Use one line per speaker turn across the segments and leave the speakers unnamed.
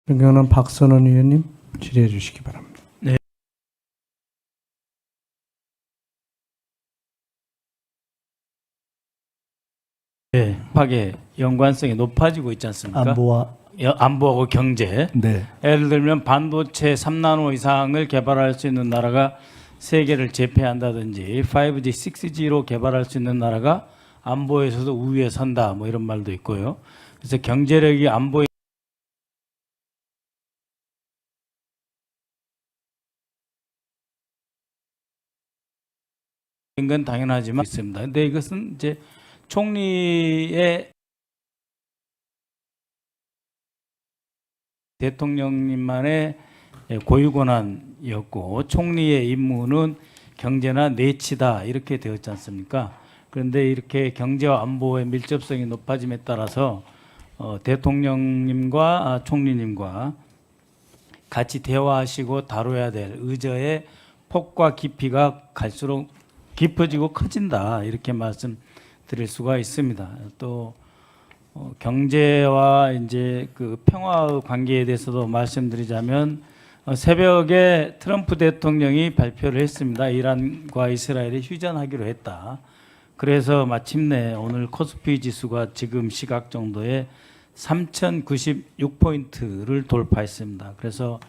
존경하는 박선원 의원님 질의해 주시기 바랍니다.
네. 네, 파괴 연관성이 높아지고 있지 않습니까?
안보와
안보하고 경제.
네.
예를 들면 반도체 3나노 이상을 개발할 수 있는 나라가 세계를 제패한다든지 5G, 6G로 개발할 수 있는 나라가 안보에서도 우위에 선다 뭐 이런 말도 있고요. 그래서 경제력이 안보에 건 당연하지만 있습니다. 근데 이것은 이제 총리의 대통령님만의 고유 권한이었고 총리의 임무는 경제나 내치다 이렇게 되었지 않습니까? 그런데 이렇게 경제와 안보의 밀접성이 높아짐에 따라서 대통령님과 총리님과 같이 대화하시고 다뤄야 될 의제의 폭과 깊이가 갈수록 깊어지고 커진다 이렇게 말씀드릴 수가 있습니다. 또 경제와 이제 그 평화의 관계에 대해서도 말씀드리자면 새벽에 트럼프 대통령이 발표를 했습니다. 이란과 이스라엘이 휴전하기로 했다. 그래서 마침내 오늘 코스피 지수가 지금 시각 정도에 3,096포인트를 돌파했습니다. 그래서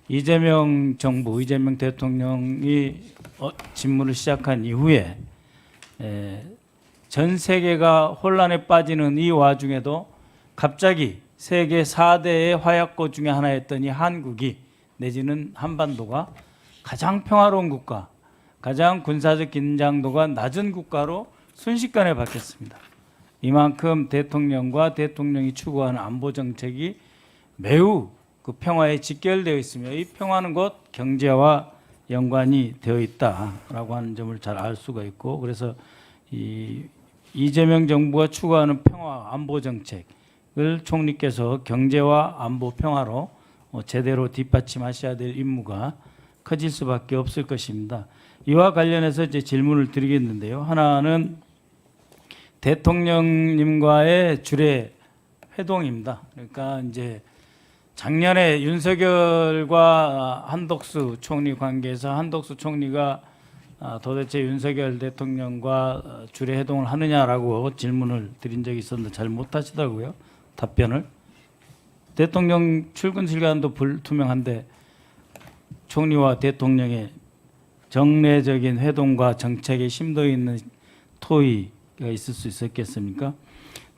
이재명 정부, 이재명 대통령이 집무를 시작한 이후에 전 세계가 혼란에 빠지는 이 와중에도 갑자기 세계 4대의 화약고 중에 하나였던 이 한국이 내지는 한반도가 가장 평화로운 국가, 가장 군사적 긴장도가 낮은 국가로 순식간에 바뀌었습니다. 이만큼 대통령과 대통령이 추구하는 안보 정책이 매우 그 평화에 직결되어 있으며 이 평화는 곧 경제와 연관이 되어 있다라고 하는 점을 잘 알 수가 있고 그래서 이재명 정부가 추구하는 평화 안보 정책을 총리께서 경제와 안보 평화로 제대로 뒷받침하셔야 될 임무가 커질 수밖에 없을 것입니다. 이와 관련해서 이제 질문을 드리겠는데요. 하나는 대통령님과의 주례 회동입니다. 그러니까 이제 작년에 윤석열과 한덕수 총리 관계에서 한덕수 총리가 도대체 윤석열 대통령과 주례 회동을 하느냐라고 질문을 드린 적이 있었는데 잘 못하시더라고요. 답변을. 대통령 출근 시간도 불투명한데 총리와 대통령의 정례적인 회동과 정책에 심도 있는 토의가 있을 수 있었겠습니까?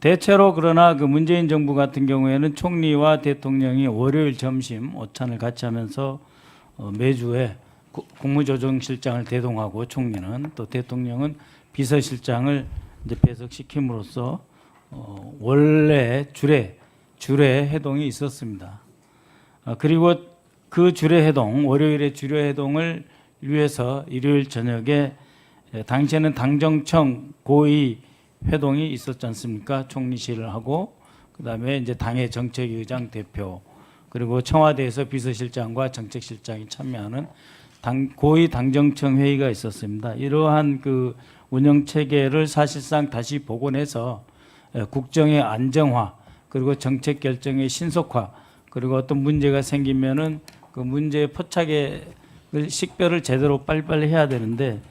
대체로 그러나 그 문재인 정부 같은 경우에는 총리와 대통령이 월요일 점심 오찬을 같이 하면서 매주에 국무조정실장을 대동하고 총리는 또 대통령은 비서실장을 이제 배석시킴으로써 원래 주례 회동이 있었습니다. 그리고 그 주례 회동, 월요일의 주례 회동을 위해서 일요일 저녁에 당시에는 당정청 고위 회동이 있었지 않습니까? 총리실을 하고 그다음에 이제 당의 정책위의장 대표 그리고 청와대에서 비서실장과 정책실장이 참여하는 고위 당정청 회의가 있었습니다. 이러한 그 운영 체계를 사실상 다시 복원해서 국정의 안정화 그리고 정책 결정의 신속화 그리고 어떤 문제가 생기면은 그 문제의 포착의 식별을 제대로 빨리빨리 해야 되는데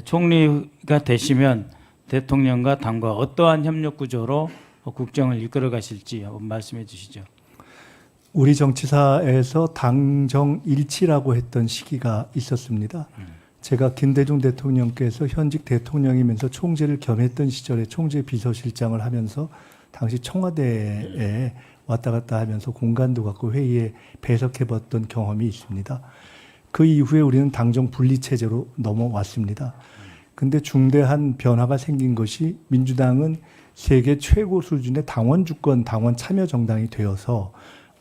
총리가 되시면 대통령과 당과 어떠한 협력 구조로 국정을 이끌어 가실지 한번 말씀해 주시죠.
우리 정치사에서 당정 일치라고 했던 시기가 있었습니다. 제가 김대중 대통령께서 현직 대통령이면서 총재를 겸했던 시절에 총재 비서실장을 하면서 당시 청와대에 왔다 갔다 하면서 공간도 갖고 회의에 배석해 봤던 경험이 있습니다. 그 이후에 우리는 당정 분리 체제로 넘어왔습니다. 근데 중대한 변화가 생긴 것이 민주당은 세계 최고 수준의 당원 주권, 당원 참여 정당이 되어서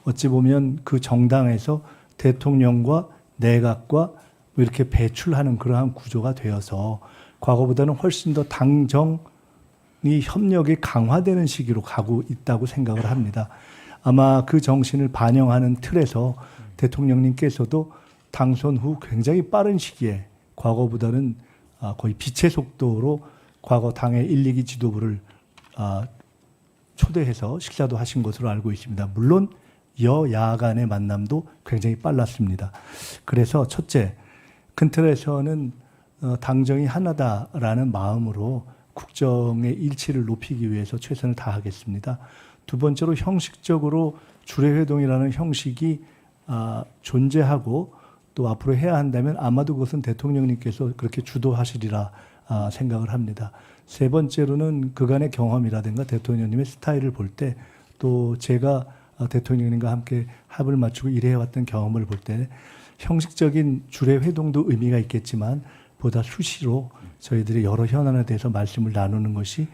어찌 보면 그 정당에서 대통령과 내각과 이렇게 배출하는 그러한 구조가 되어서 과거보다는 훨씬 더 당정이 협력이 강화되는 시기로 가고 있다고 생각을 합니다. 아마 그 정신을 반영하는 틀에서 대통령님께서도 당선 후 굉장히 빠른 시기에 과거보다는 거의 빛의 속도로 과거 당의 1, 2기 지도부를 초대해서 식사도 하신 것으로 알고 있습니다. 물론 여야 간의 만남도 굉장히 빨랐습니다. 그래서 첫째, 큰 틀에서는 당정이 하나다라는 마음으로 국정의 일치를 높이기 위해서 최선을 다하겠습니다. 두 번째로 형식적으로 주례회동이라는 형식이 존재하고 또 앞으로 해야 한다면 아마도 그것은 대통령님께서 그렇게 주도하시리라 생각을 합니다. 세 번째로는 그간의 경험이라든가 대통령님의 스타일을 볼 때 또 제가 대통령님과 함께 합을 맞추고 일해왔던 경험을 볼 때 형식적인 주례회동도 의미가 있겠지만 보다 수시로 저희들이 여러 현안에 대해서 말씀을 나누는 것이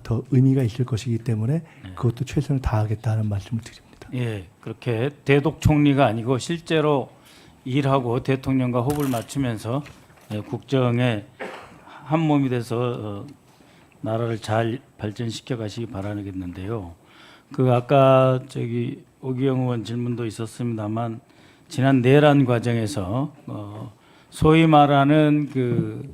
더 의미가 있을 것이기 때문에 그것도 최선을 다하겠다는 말씀을 드립니다.
예, 그렇게 대독 총리가 아니고 실제로 일하고 대통령과 호흡을 맞추면서 국정에 한 몸이 돼서 나라를 잘 발전시켜 가시기 바라겠는데요. 그 아까 오기영 의원 질문도 있었습니다만 지난 내란 과정에서 소위 말하는 그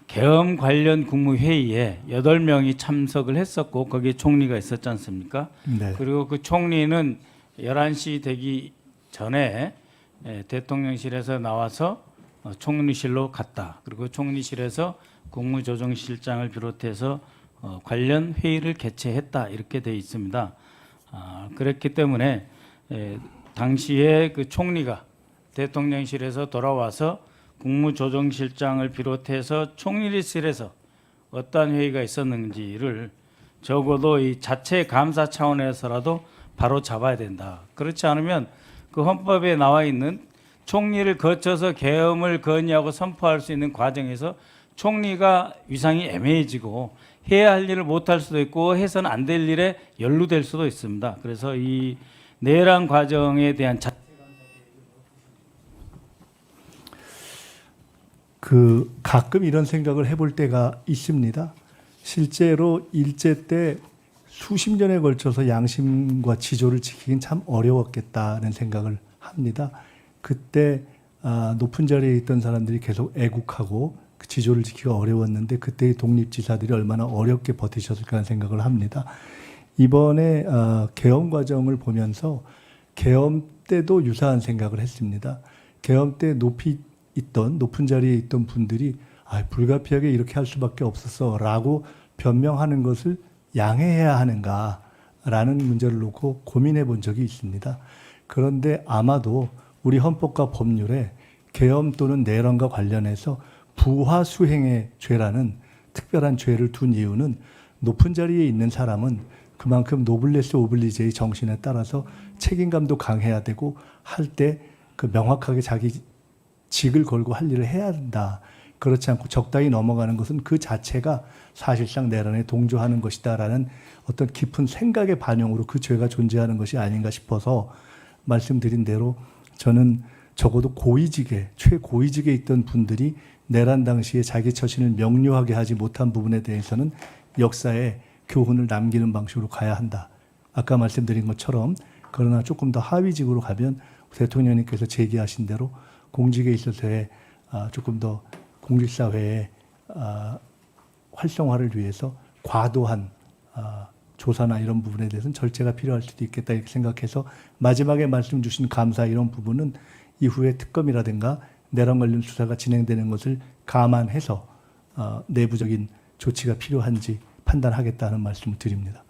계엄 관련 국무회의에 8명이 참석을 했었고 거기에 총리가 있었지 않습니까?
네.
그리고 그 총리는 11시 되기 전에 대통령실에서 나와서 총리실로 갔다. 그리고 총리실에서 국무조정실장을 비롯해서 관련 회의를 개최했다. 이렇게 돼 있습니다. 그랬기 때문에 당시에 그 총리가 대통령실에서 돌아와서 국무조정실장을 비롯해서 총리실에서 어떠한 회의가 있었는지를 적어도 이 자체 감사 차원에서라도 바로 잡아야 된다. 그렇지 않으면 그 헌법에 나와 있는 총리를 거쳐서 계엄을 건의하고 선포할 수 있는 과정에서 총리가 위상이 애매해지고 해야 할 일을 못할 수도 있고 해서는 안 될 일에 연루될 수도 있습니다. 그래서 이 내란 과정에 대한
가끔 이런 생각을 해볼 때가 있습니다. 실제로 일제 때 수십 년에 걸쳐서 양심과 지조를 지키긴 참 어려웠겠다는 생각을 합니다. 그때 높은 자리에 있던 사람들이 계속 애국하고 그 지조를 지키기가 어려웠는데 그때의 독립지사들이 얼마나 어렵게 버티셨을까 하는 생각을 합니다. 이번에 계엄 과정을 보면서 계엄 때도 유사한 생각을 했습니다. 계엄 때 높은 자리에 있던 분들이 불가피하게 이렇게 할 수밖에 없었어라고 변명하는 것을 양해해야 하는가라는 문제를 놓고 고민해 본 적이 있습니다. 그런데 아마도 우리 헌법과 법률에 계엄 또는 내란과 관련해서 부하수행의 죄라는 특별한 죄를 둔 이유는 높은 자리에 있는 사람은 그만큼 노블레스 오블리제의 정신에 따라서 책임감도 강해야 되고 할 때 그 명확하게 자기 직을 걸고 할 일을 해야 한다. 그렇지 않고 적당히 넘어가는 것은 그 자체가 사실상 내란에 동조하는 것이다라는 어떤 깊은 생각의 반영으로 그 죄가 존재하는 것이 아닌가 싶어서 말씀드린 대로 저는 적어도 최고위직에 있던 분들이 내란 당시에 자기 처신을 명료하게 하지 못한 부분에 대해서는 역사에 교훈을 남기는 방식으로 가야 한다. 아까 말씀드린 것처럼 그러나 조금 더 하위직으로 가면 대통령님께서 제기하신 대로 공직에 있어서의 조금 더 공직사회의 활성화를 위해서 과도한 조사나 이런 부분에 대해서는 절제가 필요할 수도 있겠다 이렇게 생각해서 마지막에 말씀 주신 감사 이런 부분은 이후에 특검이라든가 내란 관련 수사가 진행되는 것을 감안해서 내부적인 조치가 필요한지 판단하겠다는 말씀을 드립니다.